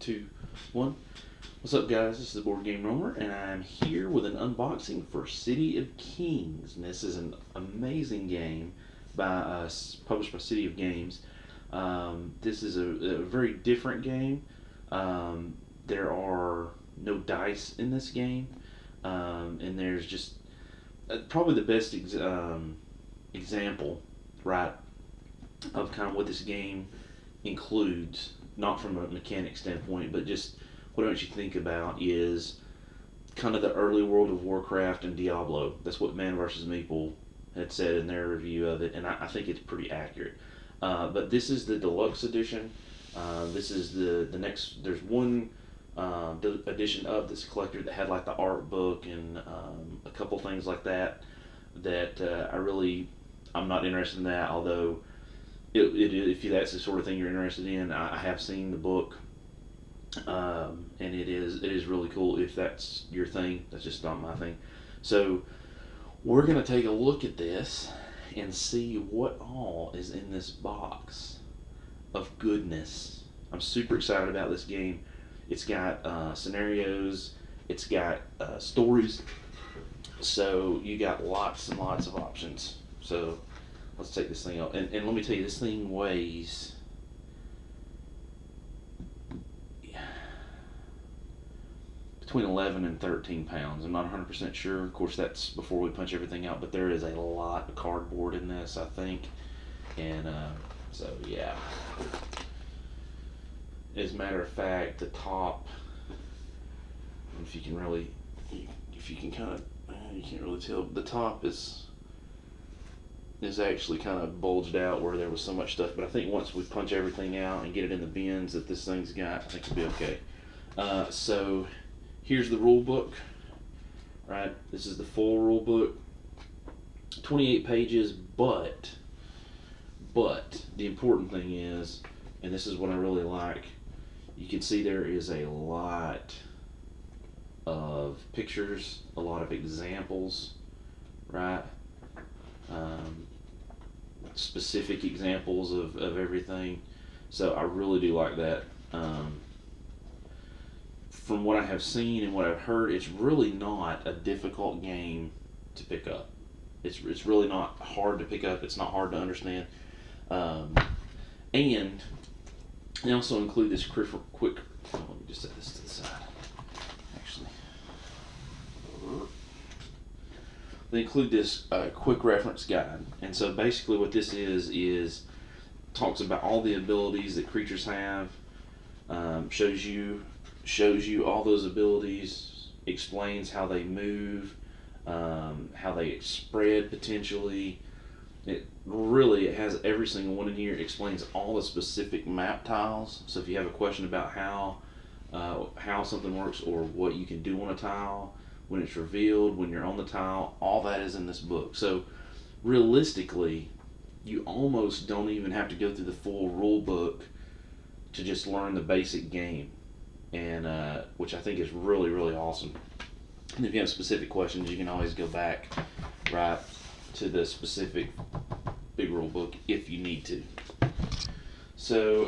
2, 1. What's up, guys? This is the Board Game Roamer, and I'm here with an unboxing for City of Kings. And this is an amazing game published by City of Games. This is a very different game. There are no dice in this game, and there's just probably the best example, right, of kind of what this game includes, not from a mechanic standpoint, but just what I want you to think about is kind of the early World of Warcraft and Diablo. That's what Man vs. Meeple had said in their review of it, and I think it's pretty accurate. But this is the deluxe edition. This is the next. There's one edition of this collector that had like the art book and a couple things like that. I'm not interested in that. Although if that's the sort of thing you're interested in, I have seen the book, and it is really cool. If that's your thing, that's just not my thing. So we're gonna take a look at this and see what all is in this box of goodness. I'm super excited about this game. It's got scenarios, it's got stories, so you got lots and lots of options. So let's take this thing out, and let me tell you, this thing weighs between 11 and 13 pounds. I'm not 100% sure. Of course, that's before we punch everything out, but there is a lot of cardboard in this, I think. And so, yeah. As a matter of fact, the top, if you can kind of, you can't really tell, the top is actually kind of bulged out where there was so much stuff. But I think once we punch everything out and get it in the bins that this thing's got, I think it'll be okay. So here's the rule book, right? This is the full rule book, 28 pages, but the important thing is, and this is what I really like, you can see there is a lot of pictures, a lot of examples, right? Specific examples of everything. So I really do like that. From what I have seen and what I've heard, it's really not a difficult game to pick up. It's really not hard to pick up. It's not hard to understand. And they also include this quick. Let me just set this to the side. Actually, they include this quick reference guide, and so basically what this is talks about all the abilities that creatures have. Shows you all those abilities, explains how they move, how they spread potentially. It has every single one in here. It explains all the specific map tiles. So if you have a question about how something works or what you can do on a tile, when it's revealed, when you're on the tile, all that is in this book. So realistically, you almost don't even have to go through the full rule book to just learn the basic game, and which I think is really, really awesome. And if you have specific questions, you can always go back right to the specific big rule book if you need to. So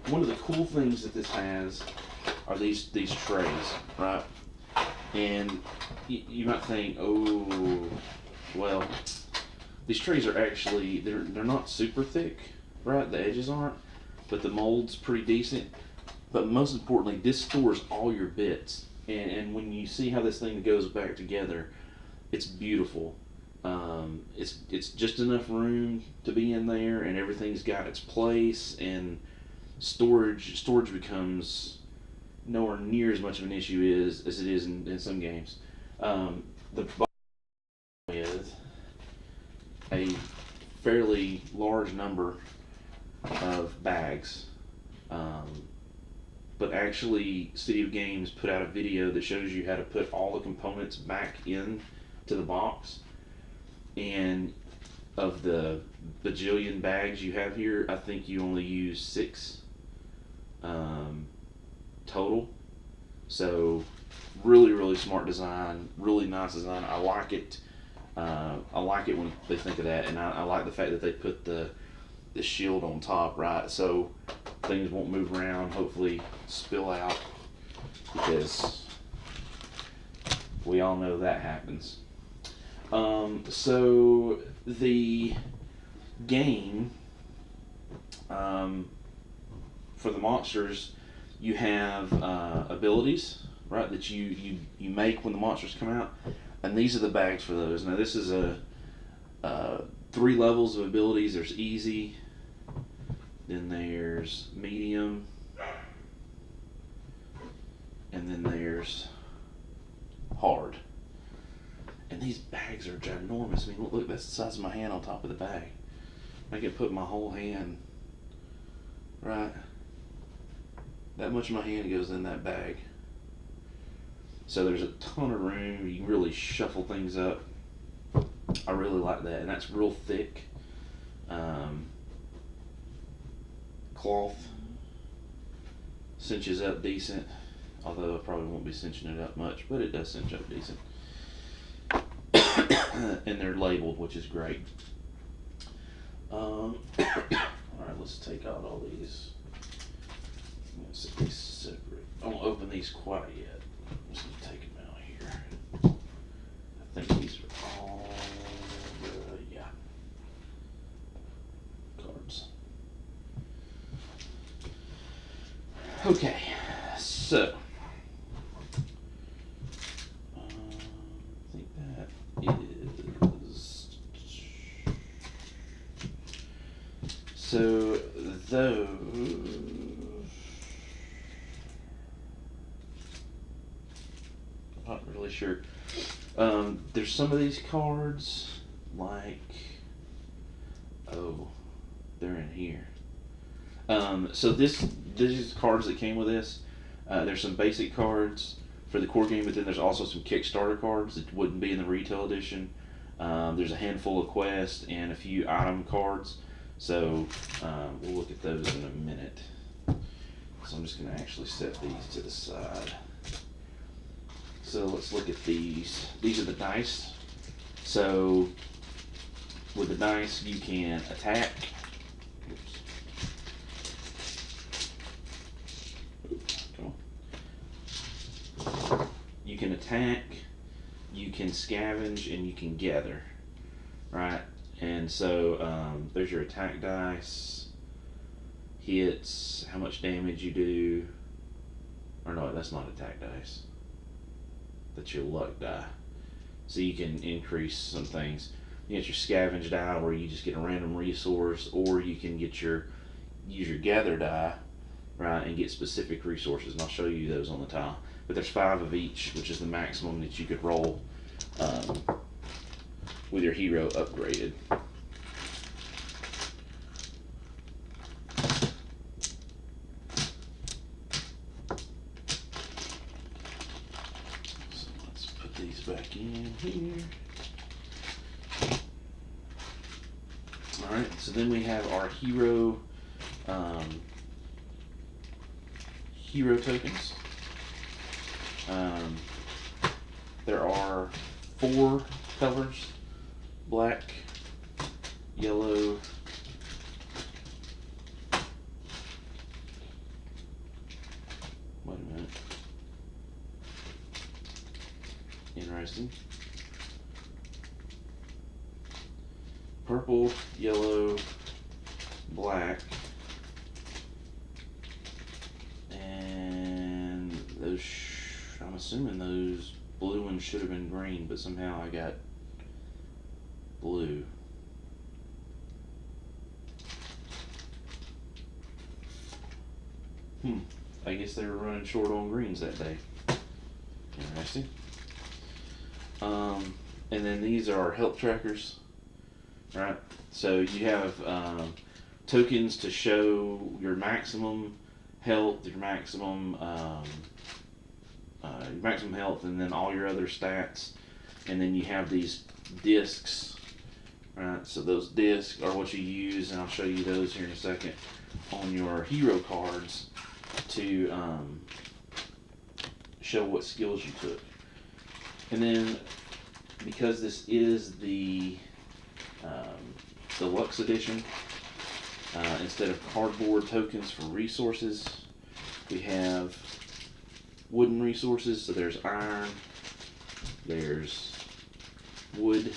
one of the cool things that this has are these trays, right? And you might think, oh, well, these trays are actually, they're not super thick, right? The edges aren't, but the mold's pretty decent. But most importantly, this stores all your bits. And when you see how this thing goes back together, it's beautiful. It's just enough room to be in there, and everything's got its place, and storage becomes nowhere near as much of an issue as it is in some games. The problem is a fairly large number of bags, but actually City of Games put out a video that shows you how to put all the components back in to the box. And of the bajillion bags you have here, I think you only use 6 total. So really, really smart design, really nice design. I like it. I like it when they think of that, and I like the fact that they put the shield on top, right? So things won't move around, hopefully spill out, because we all know that happens. So the game, for the monsters, you have abilities, right, that you make when the monsters come out, and these are the bags for those. Now this is a 3 levels of abilities. There's easy, then there's medium, and then there's hard. And these bags are ginormous. I mean, look, that's the size of my hand on top of the bag. I can put my whole hand, right? That much of my hand goes in that bag. So there's a ton of room. You can really shuffle things up. I really like that. And that's real thick cloth. Cinches up decent. Although I probably won't be cinching it up much, but it does cinch up decent. And they're labeled, which is great. Alright, let's take out all these. I'm going to set these separate. I won't open these quite yet. I'm just going to take them out here. I think these are all yeah, cards. Okay, so I think that is, so those, I'm not really sure. There's some of these cards, like, oh, they're in here. So these cards that came with this. There's some basic cards for the core game, but then there's also some Kickstarter cards that wouldn't be in the retail edition. There's a handful of quests and a few item cards. So we'll look at those in a minute. So I'm just going to actually set these to the side. So let's look at these. These are the dice. So with the dice, you can attack. You can attack, you can scavenge, and you can gather, right? And so there's your attack dice, hits, how much damage you do, or no, that's not attack dice. That's your luck die. So you can increase some things. You get your scavenge die where you just get a random resource, or you can get use your gather die, right, and get specific resources. And I'll show you those on the tile. But there's 5 of each, which is the maximum that you could roll with your hero upgraded. So let's put these back in here. Alright, so then we have our hero tokens. There are 4 colors: black, yellow, wait a minute, interesting, purple, yellow, black, and those I'm assuming those blue ones should have been green, but somehow I got blue. I guess they were running short on greens that day. Interesting. And then these are health trackers, right? So you have tokens to show your maximum health, your maximum health, and then all your other stats. And then you have these discs, right? So those discs are what you use, and I'll show you those here in a second, on your hero cards to show what skills you took. And then, because this is the deluxe edition, Instead of cardboard tokens for resources, we have wooden resources. So there's iron, there's wood,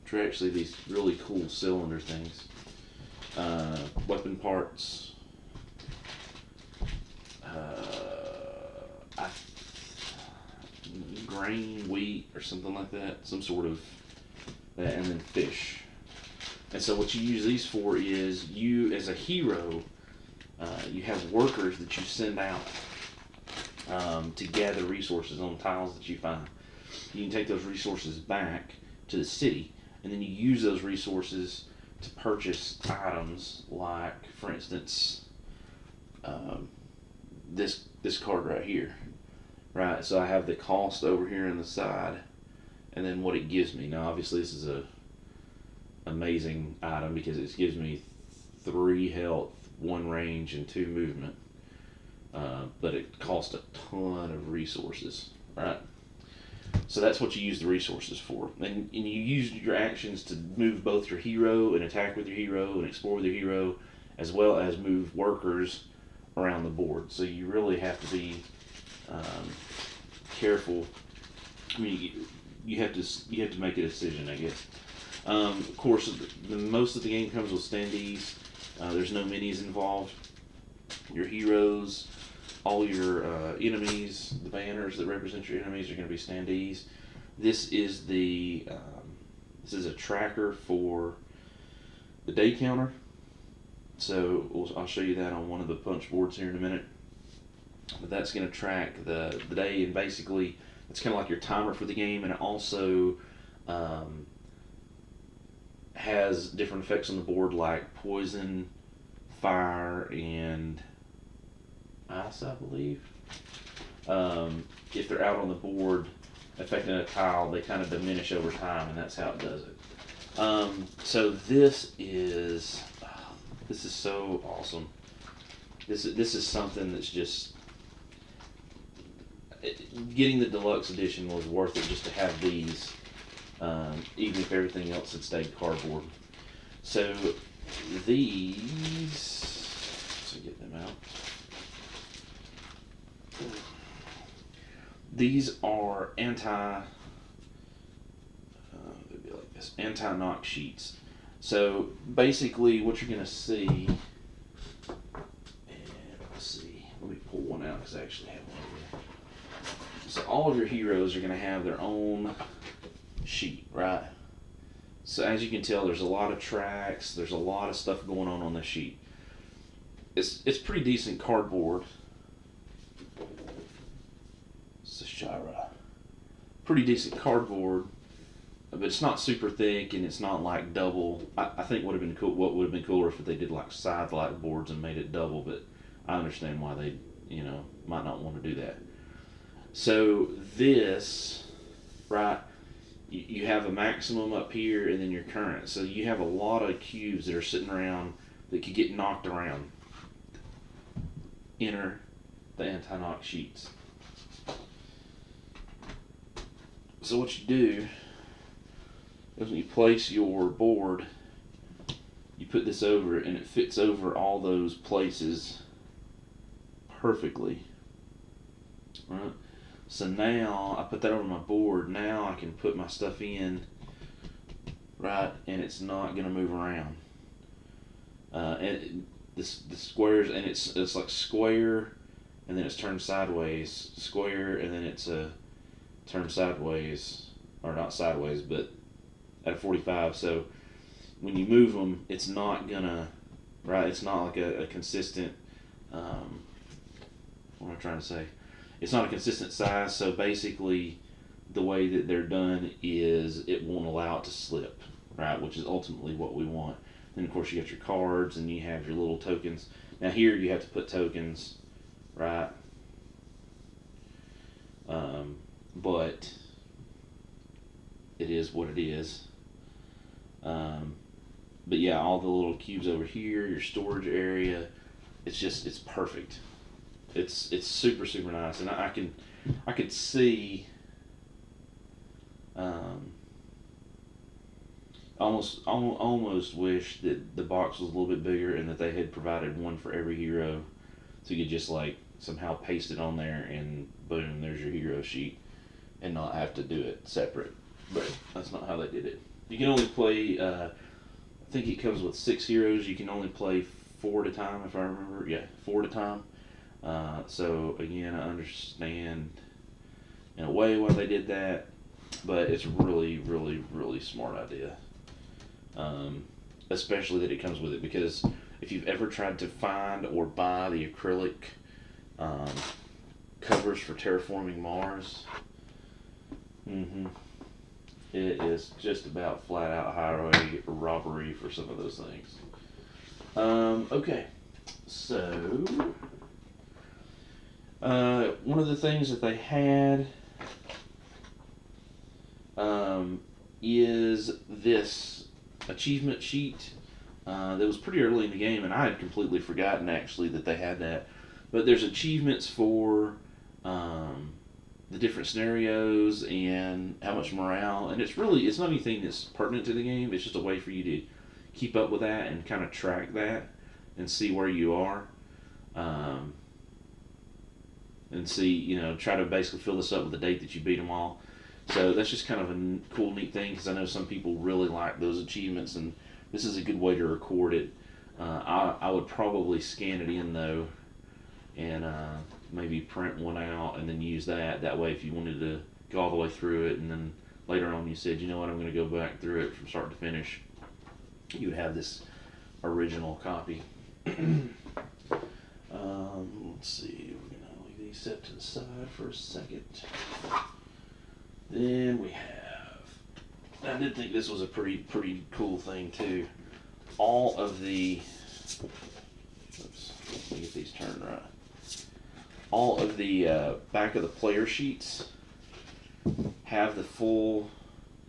which are actually these really cool cylinder things. Weapon parts, grain, wheat, or something like that, some sort of that, and then fish. And so what you use these for is, you as a hero, you have workers that you send out to gather resources on tiles that you find. You can take those resources back to the city, and then you use those resources to purchase items like, for instance, this card right here. Right, so I have the cost over here on the side, and then what it gives me. Now, obviously, this is a amazing item because it gives me 3 health, 1 range, and 2 movement. But it costs a ton of resources, right? So that's what you use the resources for. And you use your actions to move both your hero and attack with your hero and explore with your hero, as well as move workers around the board. So you really have to be careful. I mean, you have to make a decision, I guess. Of course, most of the game comes with standees. There's no minis involved. Your heroes, all your enemies, the banners that represent your enemies are going to be standees. This is a tracker for the day counter. So I'll show you that on one of the punch boards here in a minute. But that's going to track the day, and basically it's kind of like your timer for the game, and it also has different effects on the board like poison, fire, and ice, I believe. If they're out on the board affecting a tile, they kind of diminish over time, and that's how it does it. So this is so awesome. This is something that's just, getting the deluxe edition was worth it just to have these, even if everything else had stayed cardboard. So these, let's get them out. These are AntiKnock Sheets. So basically what you're going to see, and let's see, let me pull one out because I actually have one here. So all of your heroes are going to have their own sheet, right? So as you can tell, there's a lot of tracks, there's a lot of stuff going on this sheet. It's pretty decent cardboard. Sashira. Pretty decent cardboard, but it's not super thick, and it's not like double. I think would have been cool. What would have been cooler if they did like side light boards and made it double, but I understand why they, might not want to do that. So this, right, you have a maximum up here and then your current. So you have a lot of cubes that are sitting around that could get knocked around. Enter the AntiKnock Sheets. So what you do is when you place your board, you put this over it, and it fits over all those places perfectly. Right? So now I put that over my board. Now I can put my stuff in, right, and it's not going to move around. And the squares, and it's like square, and then it's turned sideways, square, and then it's turned sideways, or not sideways, but at a 45. So when you move them, it's not gonna, right? It's not like a consistent. What am I trying to say? It's not a consistent size. So basically, the way that they're done is it won't allow it to slip, right? Which is ultimately what we want. Then of course you got your cards and you have your little tokens. Now here you have to put tokens, right? But it is what it is. But yeah, all the little cubes over here, your storage area, it's perfect. It's super nice, and I could see, almost wish that the box was a little bit bigger and that they had provided one for every hero, so you could just like somehow paste it on there and boom, there's your hero sheet, and not have to do it separate. But that's not how they did it. You can only play. I think it comes with 6 heroes. You can only play 4 at a time, if I remember. Yeah, 4 at a time. So again, I understand in a way why they did that, but it's really, really, really smart idea. Especially that it comes with it, because if you've ever tried to find or buy the acrylic covers for terraforming Mars, it is just about flat out highway robbery for some of those things. Okay, so one of the things that they had is this achievement sheet that was pretty early in the game, and I had completely forgotten actually that they had that. But there's achievements for the different scenarios and how much morale, and it's not anything that's pertinent to the game. It's just a way for you to keep up with that and kind of track that and see where you are, and see, try to basically fill this up with the date that you beat them all. So that's just kind of a cool, neat thing, because I know some people really like those achievements, and this is a good way to record it. I would probably scan it in though, and maybe print one out and then use that. That way, if you wanted to go all the way through it, and then later on you said, you know what, I'm going to go back through it from start to finish, you would have this original copy. Let's see, we're going to leave these set to the side for a second. Then we have, I did think this was a pretty cool thing too. All of the, oops, let me get these turned right. All of the back of the player sheets have the full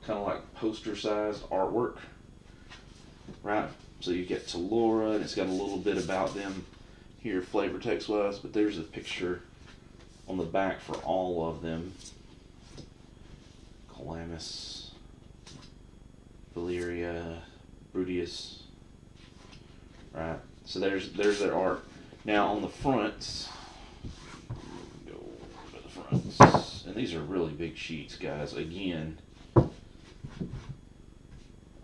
kind of like poster sized artwork, right? So you get to Laura, and it's got a little bit about them here flavor text wise, but there's a picture on the back for all of them. Calamus, Valyria, Brutius, right? So there's their art. Now on the fronts, go to the fronts, and these are really big sheets, guys. Again,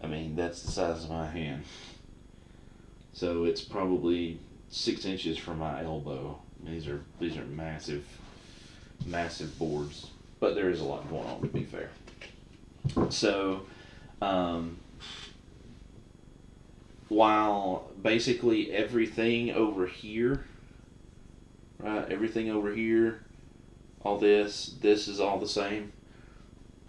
I mean, that's the size of my hand. So it's probably 6 inches from my elbow. These are massive boards, but there is a lot going on, to be fair. So, while basically everything over here, right, everything over here, all this is all the same.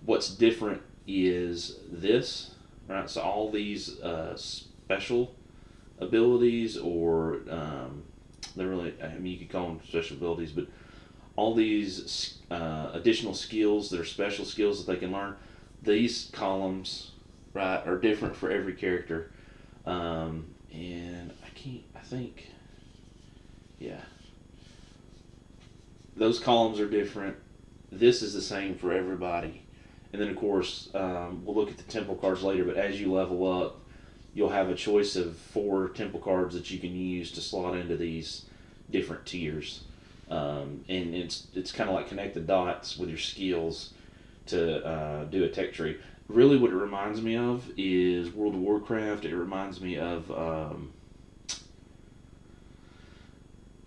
What's different is this, right? So all these special abilities, or they're really, I mean, you could call them special abilities, but all these additional skills that are special skills that they can learn, these columns, right, are different for every character. And I think, yeah, those columns are different. This is the same for everybody. And then of course, we'll look at the temple cards later, but as you level up, you'll have a choice of 4 temple cards that you can use to slot into these different tiers. And it's kind of like connect the dots with your skills to do a tech tree. Really what it reminds me of is World of Warcraft. It reminds me of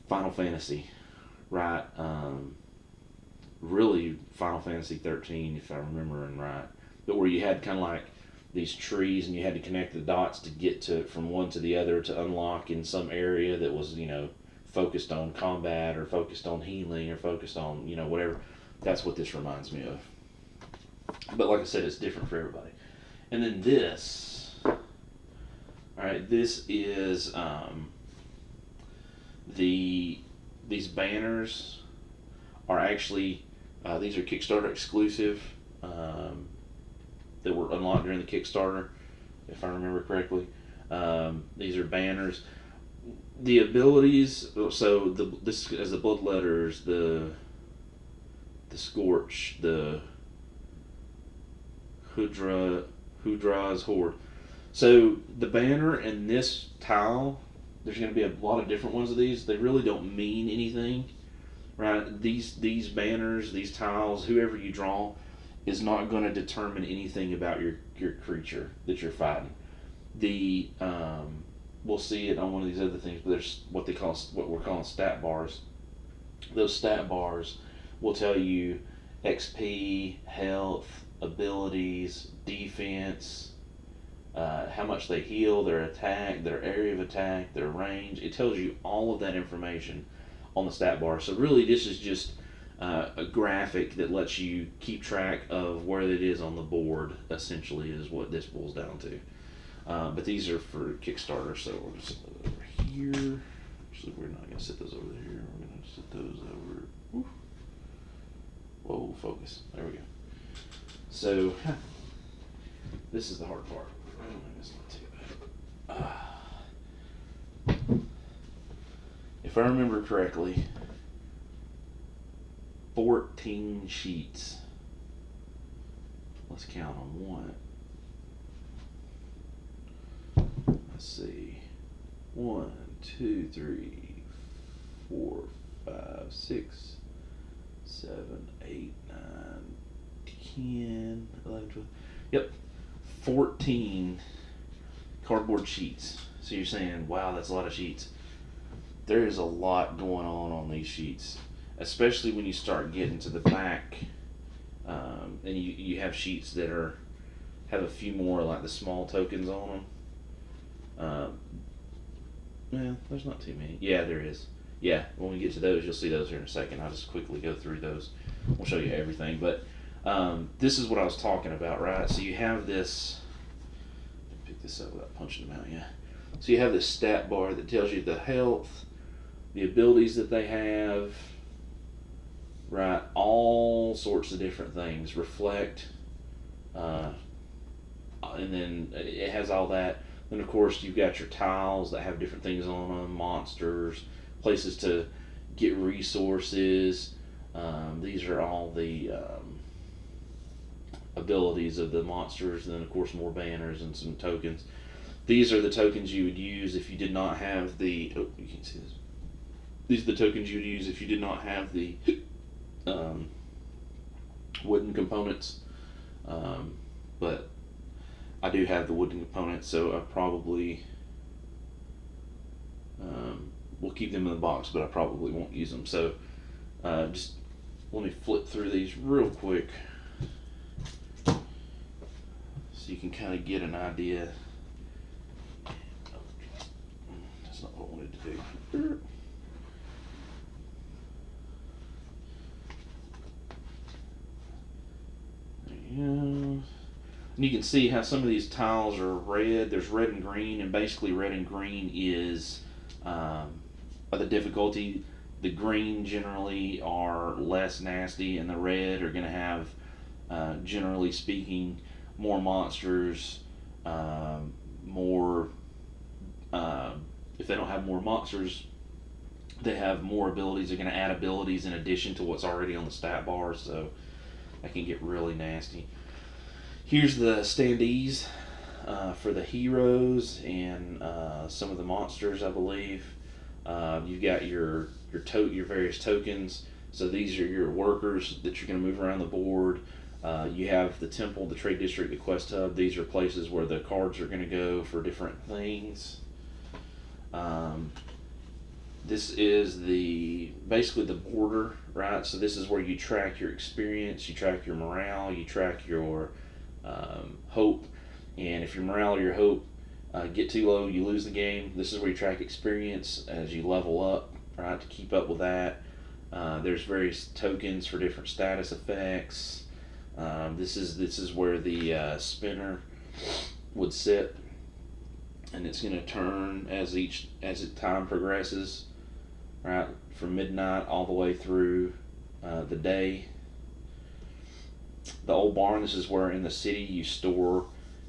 Final Fantasy, right? Really Final Fantasy 13, if I remember right. But where you had kind of like these trees, and you had to connect the dots to get to from one to the other to unlock in some area that was, focused on combat, or focused on healing, or focused on, whatever. That's what this reminds me of. But like I said, it's different for everybody. And then this, alright, this is these banners are actually, these are Kickstarter exclusive, that were unlocked during the Kickstarter, if I remember correctly. These are banners. The abilities, so this as the bloodletters, the scorch, the Hudra's horde. So the banner and this tile, there's going to be a lot of different ones of these. They really don't mean anything, right? These banners, these tiles, whoever you draw, is not going to determine anything about your creature that you're fighting. The we'll see it on one of these other things, but there's what we're calling stat bars. Those stat bars will tell you XP, health, abilities, defense, how much they heal, their attack, their area of attack, their range. It tells you all of that information on the stat bar. So really, this is just a graphic that lets you keep track of where it is on the board. Essentially, is what this boils down to. But these are for Kickstarter, so we're going to set those over here. Actually, we're not going to set those over here. We're going to set those over. Woo. Whoa, focus. There we go. So, this is the hard part. That's not too bad. If I remember correctly, 14 sheets. Let's count them. One. Let's see. 1, 2, 3, 4, 5, 6, 7, 8, 9, 10, 11, 12. Yep. 14 cardboard sheets. So you're saying, wow, that's a lot of sheets. There is a lot going on these sheets, especially when you start getting to the back, and you have sheets that have a few more like the small tokens on them. Well, there's not too many. Yeah, there is. Yeah, when we get to those, you'll see those here in a second. I'll just quickly go through those. We'll show you everything. But this is what I was talking about, right? So you have this. Pick this up without punching them out, yeah. So you have this stat bar that tells you the health, the abilities that they have, right? All sorts of different things. Reflect, and then it has all that. Then, of course, you've got your tiles that have different things on them, monsters, places to get resources. These are all the abilities of the monsters, and then, of course, more banners and some tokens. These are the tokens you would use if you did not have the... Oh, you can't see this. These are the tokens you would use if you did not have the wooden components. But I do have the wooden components, so I probably will keep them in the box, but I probably won't use them. So just let me flip through these real quick so you can kind of get an idea. That's not what I wanted to do. There you go. And you can see how some of these tiles are red. There's red and green, and basically red and green is the difficulty. The green generally are less nasty, and the red are going to have, generally speaking, more monsters, more. If they don't have more monsters, they have more abilities. They're going to add abilities in addition to what's already on the stat bar, so that can get really nasty. Here's the standees for the heroes and some of the monsters, I believe. You've got your various tokens. So these are your workers that you're going to move around the board. You have the temple, the trade district, the quest hub. These are places where the cards are going to go for different things. This is basically the border, right? So this is where you track your experience, you track your morale, you track your hope, and if your morale or your hope get too low, you lose the game. This is where you track experience as you level up, right, to keep up with that. There's various tokens for different status effects. This is where the spinner would sit, and it's going to turn as time progresses, right, from midnight all the way through the day. The old barn, this is where in the city you store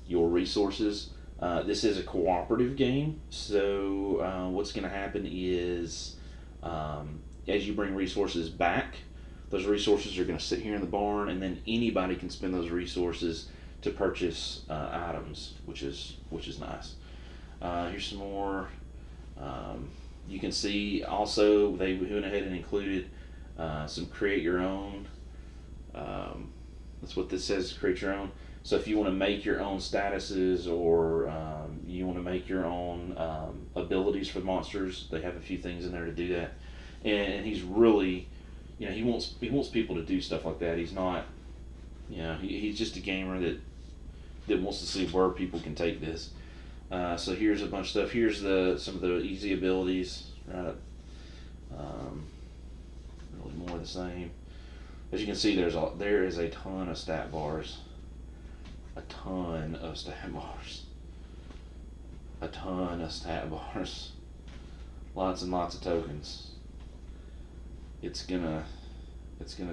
your resources. This is a cooperative game, so what's going to happen is as you bring resources back, those resources are going to sit here in the barn, and then anybody can spend those resources to purchase items, which is nice. Here's some more. You can see also they went ahead and included some create your own. That's what this says, create your own. So if you want to make your own statuses, or you want to make your own abilities for monsters, they have a few things in there to do that. And he's really, he wants people to do stuff like that. He's not, he's just a gamer that wants to see where people can take this. So here's a bunch of stuff. Here's some of the easy abilities, right? Really more of the same. As you can see, there is a ton of stat bars. A ton of stat bars. A ton of stat bars. Lots and lots of tokens. It's gonna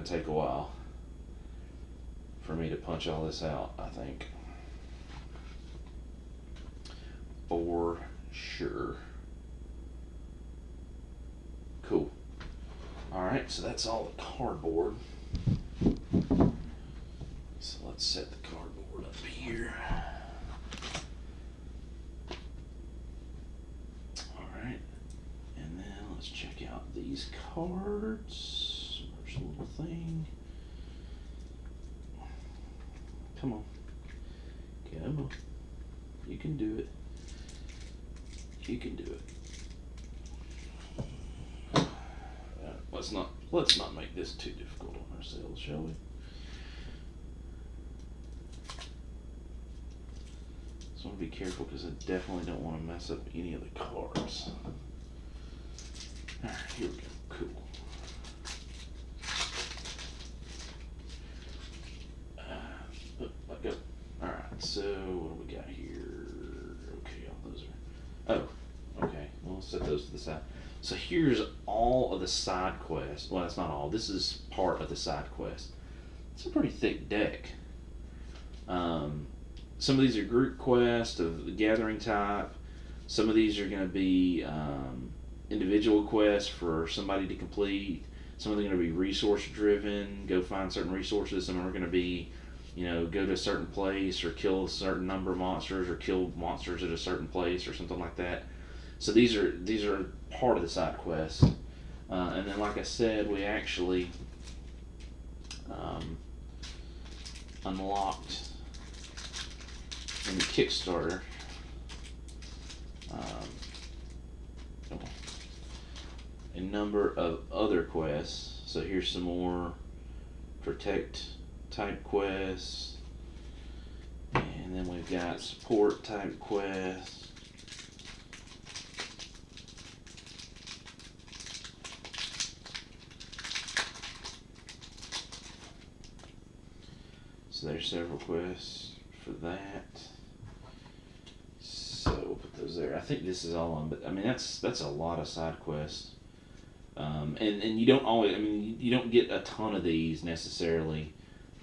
take a while for me to punch all this out, I think. For sure. Cool. Alright, so that's all the cardboard. So let's set the cardboard up here. Alright, and then let's check out these cards. There's a little thing. Come on. Come on. You can do it. You can do it. Let's not make this too difficult on ourselves, shall we? So I want to be careful because I definitely don't want to mess up any of the cards. Alright, here we go. Cool. Let go. Alright, so what do we got here? Okay, all those are... Oh, okay. Well, let's set those to the side. So here's all of the side quests. Well, that's not all. This is part of the side quest. It's a pretty thick deck. Some of these are group quests of the gathering type. Some of these are going to be individual quests for somebody to complete. Some of them are going to be resource driven. Go find certain resources. Some are going to be, go to a certain place or kill a certain number of monsters or kill monsters at a certain place or something like that. So these are part of the side quest, and then like I said, we actually unlocked in the Kickstarter a number of other quests. So here's some more protect type quests, and then we've got support type quests. So there's several quests for that. So we'll put those there. I think this is all on, but I mean that's a lot of side quests. And you don't always, you don't get a ton of these necessarily,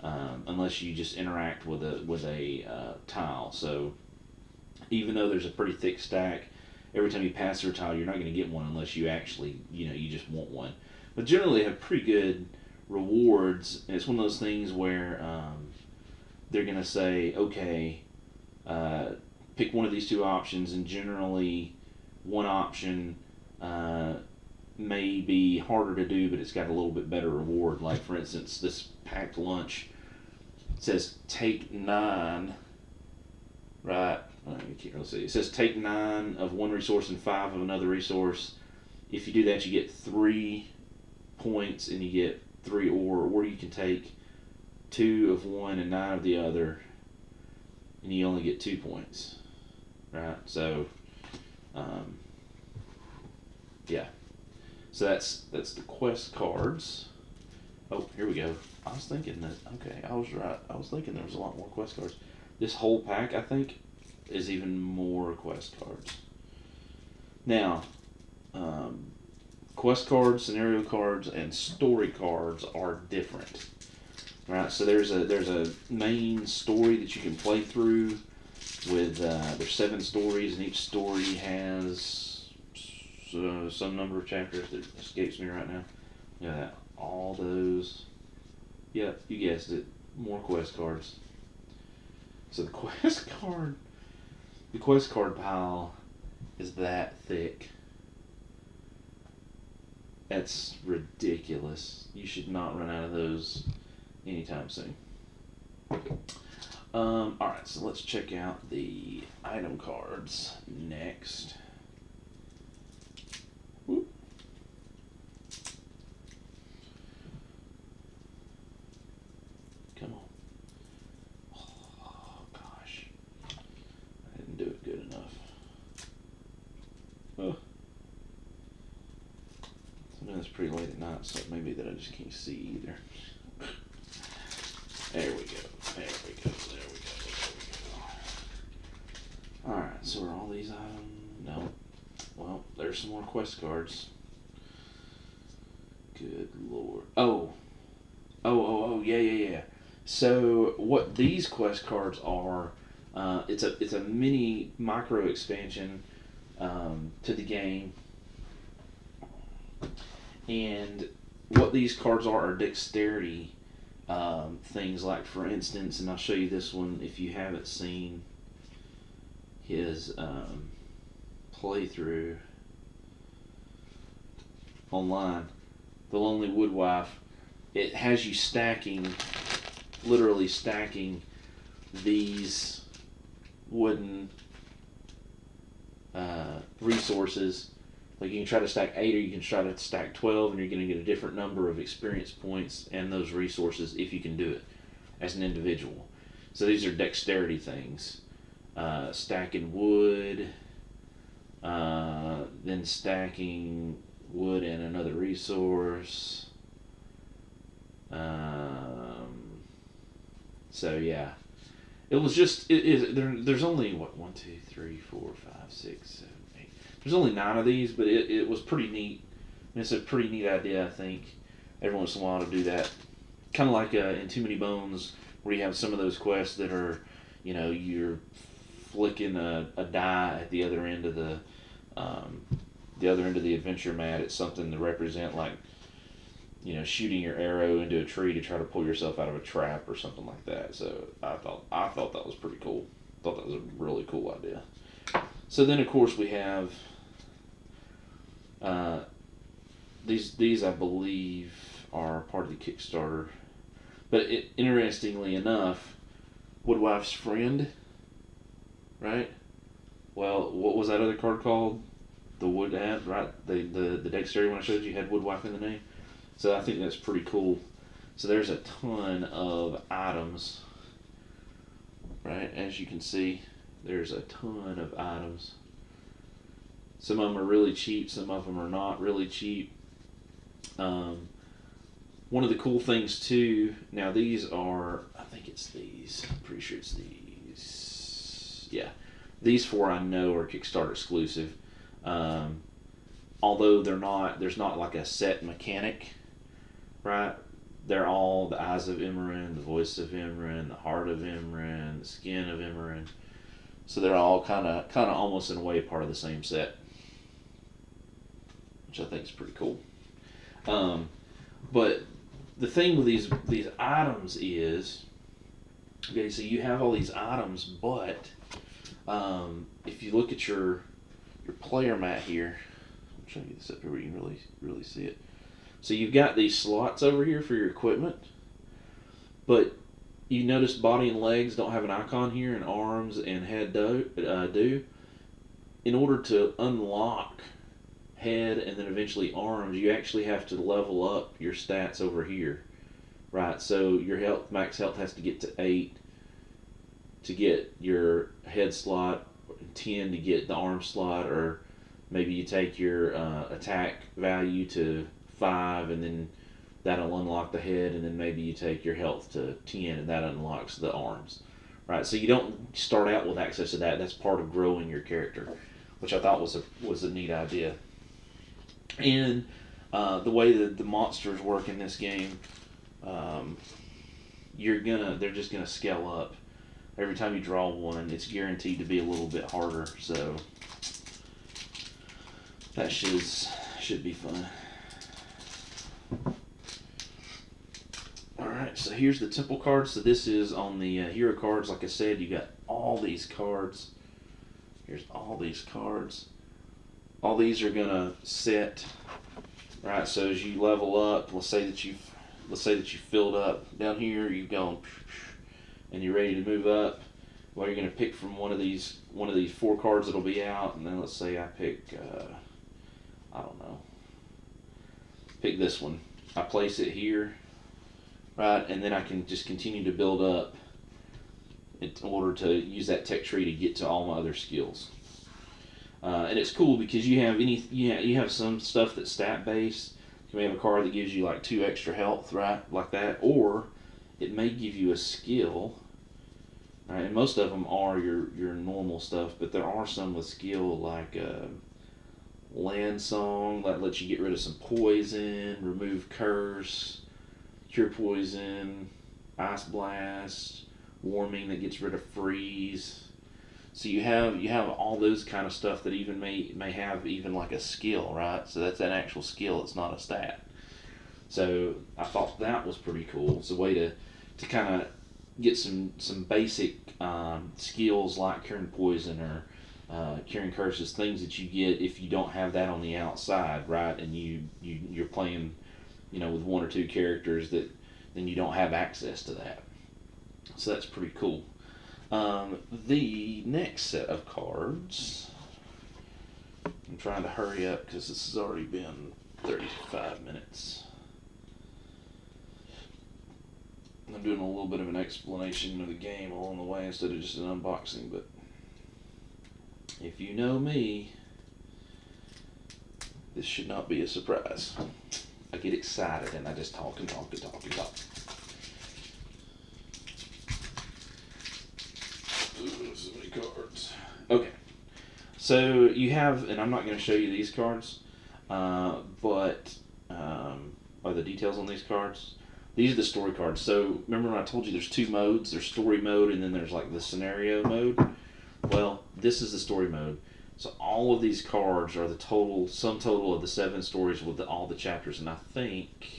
unless you just interact with a tile. So even though there's a pretty thick stack, every time you pass through a tile, you're not going to get one unless you actually, you just want one. But generally, they have pretty good rewards. And it's one of those things where they're going to say, okay, pick one of these two options, and generally one option may be harder to do, but it's got a little bit better reward. Like, for instance, this packed lunch says take 9, right? You can't really see. It says take 9 of one resource and 5 of another resource. If you do that, you get 3 points, and you get 3 or you can take 2 of one and 9 of the other, and you only get 2 points, right? So, yeah. So that's the quest cards. Oh, here we go. I was thinking that, okay, I was right. I was thinking there was a lot more quest cards. This whole pack, I think, is even more quest cards. Now, quest cards, scenario cards, and story cards are different. Right, so there's a main story that you can play through with, there's 7 stories, and each story has some number of chapters that escapes me right now. Yeah, all those. Yep, you guessed it. More quest cards. So the quest card pile is that thick. That's ridiculous. You should not run out of those anytime soon. Alright, so let's check out the item cards next. Whoop. Come on. Oh, gosh. I didn't do it good enough. Oh. Sometimes it's pretty late at night, so maybe that I just can't see either. There we go. There we go. There we go. There we go. Alright, so are all these items? No. Well, there's some more quest cards. Good lord. Oh, yeah. So what these quest cards are, it's a mini micro expansion to the game, and what these cards are dexterity things. Like for instance, and I'll show you this one if you haven't seen his playthrough online. The Lonely Woodwife, it has you stacking, literally stacking these wooden resources. Like you can try to stack 8 or you can try to stack 12, and you're going to get a different number of experience points and those resources if you can do it as an individual. So these are dexterity things. Stacking wood, then stacking wood and another resource. So yeah, it was just there's only what 1, 2, 3, 4, 5, 6, 7, 8. There's only 9 of these, but it was pretty neat. And it's a pretty neat idea, I think, every once in a while to do that. Kind of like in Too Many Bones, where you have some of those quests that are, you're flicking a die at the other end of the adventure mat. It's something to represent, like, shooting your arrow into a tree to try to pull yourself out of a trap or something like that. So I thought that was pretty cool. Thought that was a really cool idea. So then, of course, we have these I believe are part of the Kickstarter. But interestingly enough, Woodwife's Friend, right? Well, what was that other card called? The wood ad, right? The dexterity one I showed you had Woodwife in the name. So I think that's pretty cool. So there's a ton of items, right? As you can see, there's a ton of items. Some of them are really cheap, some of them are not really cheap. One of the cool things too, now these are, I think it's these, I'm pretty sure it's these. Yeah, these 4 I know are Kickstarter exclusive. Although there's not like a set mechanic, right? They're all the eyes of Imran, the voice of Imran, the heart of Imran, the skin of Imran. So they're all kind of almost in a way part of the same set, which I think is pretty cool. But the thing with these items is, okay, so you have all these items, but if you look at your player mat here, I'm trying to get this up here where you can really see it. So you've got these slots over here for your equipment, but you notice body and legs don't have an icon here, and arms and head do. In order to unlock head and then eventually arms, you actually have to level up your stats over here, right? So your max health has to get to 8 to get your head slot, 10 to get the arm slot, or maybe you take your attack value to 5 and then that'll unlock the head, and then maybe you take your health to 10 and that unlocks the arms, right? So you don't start out with access to that. That's part of growing your character, which I thought was a neat idea. And the way that the monsters work in this game, they're just gonna scale up. Every time you draw one, it's guaranteed to be a little bit harder. So that should be fun. All right. Alright, so here's the temple cards. So this is on the hero cards. Like I said, you got all these cards. Here's all these cards. All these are gonna set, right? So as you level up, let's say that you filled up down here. You've gone, and you're ready to move up. Well, you're gonna pick from one of these 4 cards that'll be out, and then let's say I pick, I don't know, pick this one. I place it here, right, and then I can just continue to build up in order to use that tech tree to get to all my other skills. And it's cool because you have some stuff that's stat based. You may have a card that gives you like 2 extra health, right, like that, or it may give you a skill. Right, and most of them are your normal stuff, but there are some with skill like Land Song that lets you get rid of some poison, remove curse, cure poison, Ice Blast, Warming that gets rid of freeze. So you have all those kind of stuff that even may have even like a skill, right? So that's an actual skill. It's not a stat. So I thought that was pretty cool. It's a way to kind of get some basic skills like curing poison or curing curses, things that you get if you don't have that on the outside, right? And you're playing, with 1 or 2 characters that then you don't have access to that. So that's pretty cool. The next set of cards, I'm trying to hurry up because this has already been 35 minutes. I'm doing a little bit of an explanation of the game along the way instead of just an unboxing, but if you know me, this should not be a surprise. I get excited and I just talk and talk and talk and talk. Ooh, so many cards. Okay, so you have, and I'm not going to show you these cards, but are the details on these cards. These are the story cards. So remember when I told you there's 2 modes? There's story mode and then there's like the scenario mode. Well, this is the story mode. So all of these cards are the sum total of the 7 stories with all the chapters. And I think,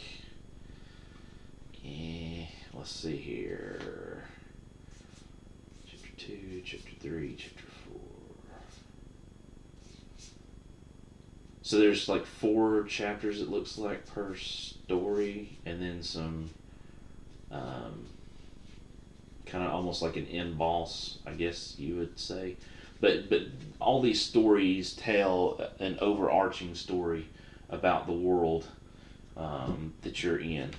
let's see here. Chapter 2, Chapter 3, Chapter 4. So there's like 4 chapters, it looks like, per story, and then some kind of almost like an end boss, I guess you would say. But all these stories tell an overarching story about the world that you're in.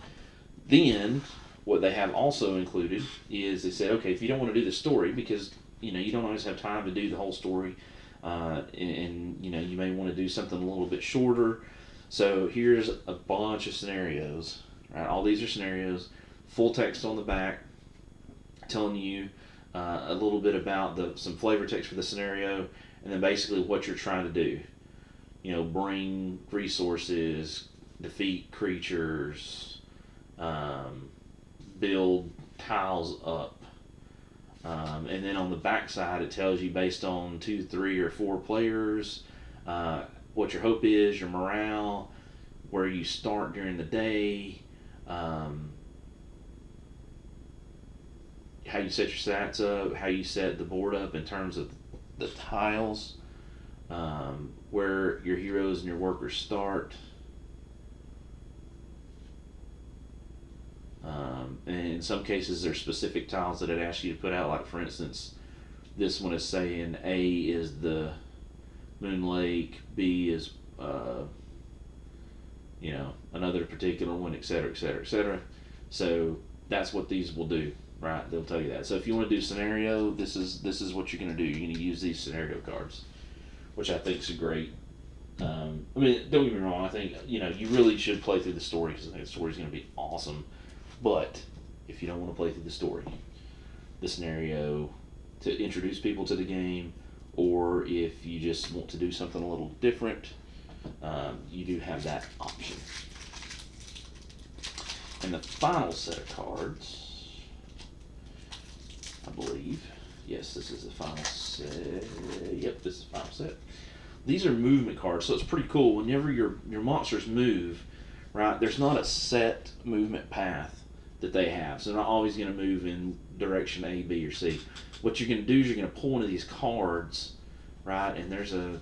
Then what they have also included is they said, okay, if you don't want to do the story because you don't always have time to do the whole story, and you may want to do something a little bit shorter. So here's a bunch of scenarios, right? All these are scenarios, full text on the back, telling you a little bit about some flavor text for the scenario, and then basically what you're trying to do. Bring resources, defeat creatures, build tiles up. And then on the back side, it tells you based on 2, 3, or 4 players, what your hope is, your morale, where you start during the day, how you set your stats up, how you set the board up in terms of the tiles, where your heroes and your workers start. And in some cases, there's specific tiles that it asks you to put out. Like, for instance, this one is saying A is the Moon Lake, B is, another particular one, etc., etc., etc. So that's what these will do, right? They'll tell you that. So if you want to do scenario, this is what you're going to do. You're going to use these scenario cards, which I think is great. Don't get me wrong. I think you really should play through the story because I think the story is going to be awesome. But if you don't want to play through the story, the scenario to introduce people to the game, or if you just want to do something a little different, you do have that option. And the final set of cards, I believe, yes, this is the final set. Yep, this is the final set. These are movement cards, so it's pretty cool. Whenever your monsters move, right, there's not a set movement path. that they have. So they're not always going to move in direction A, B, or C. What you're going to do is you're going to pull one of these cards, right? And there's a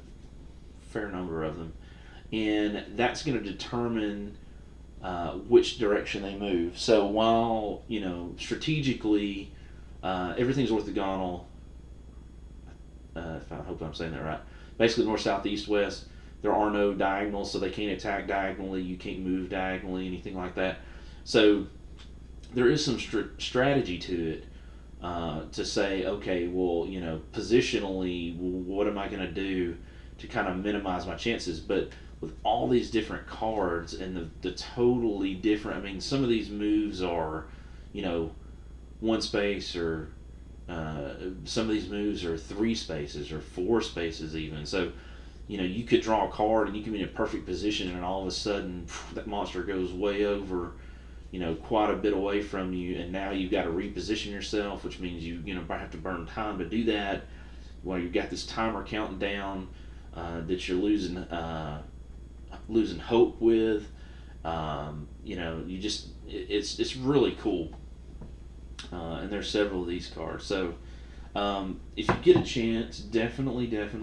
fair number of them, and that's going to determine which direction they move. So while strategically everything's orthogonal, if I hope I'm saying that right. Basically north, south, east, west. There are no diagonals, so they can't attack diagonally. You can't move diagonally, anything like that. So there is some strategy to it, to say, okay, well, positionally, what am I going to do to kind of minimize my chances? But with all these different cards and the totally different, I mean, some of these moves are, one space, or some of these moves are 3 spaces or 4 spaces even. So, you could draw a card and you can be in a perfect position, and all of a sudden that monster goes way over, quite a bit away from you, and now you've got to reposition yourself, which means you have to burn time to do that. While you've got this timer counting down that you're losing hope with. It's really cool. And there's several of these cards. So if you get a chance, definitely take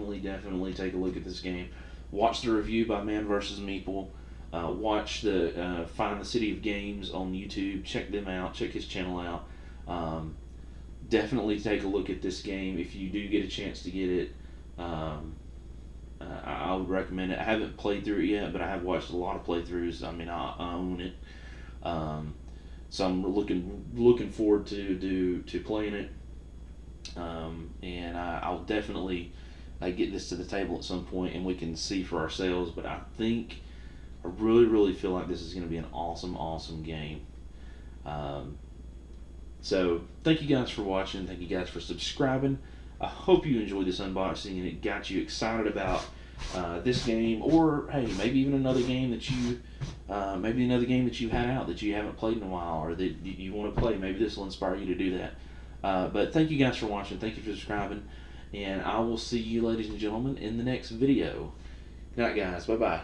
a look at this game. Watch the review by Man vs. Meeple. Watch the Find the City of Games on YouTube. Check them out. Check his channel out. Definitely take a look at this game if you do get a chance to get it. I would recommend it. I haven't played through it yet, but I have watched a lot of playthroughs. I mean, I own it, so I'm looking forward to playing it. And I'll definitely get this to the table at some point, and we can see for ourselves. But I really feel like this is going to be an awesome game. So thank you guys for watching. Thank you guys for subscribing. I hope you enjoyed this unboxing and it got you excited about this game, or hey, maybe even another game that you've had out that you haven't played in a while, or that you want to play. Maybe this will inspire you to do that. But thank you guys for watching. Thank you for subscribing, and I will see you, ladies and gentlemen, in the next video. Good night, guys. Bye bye.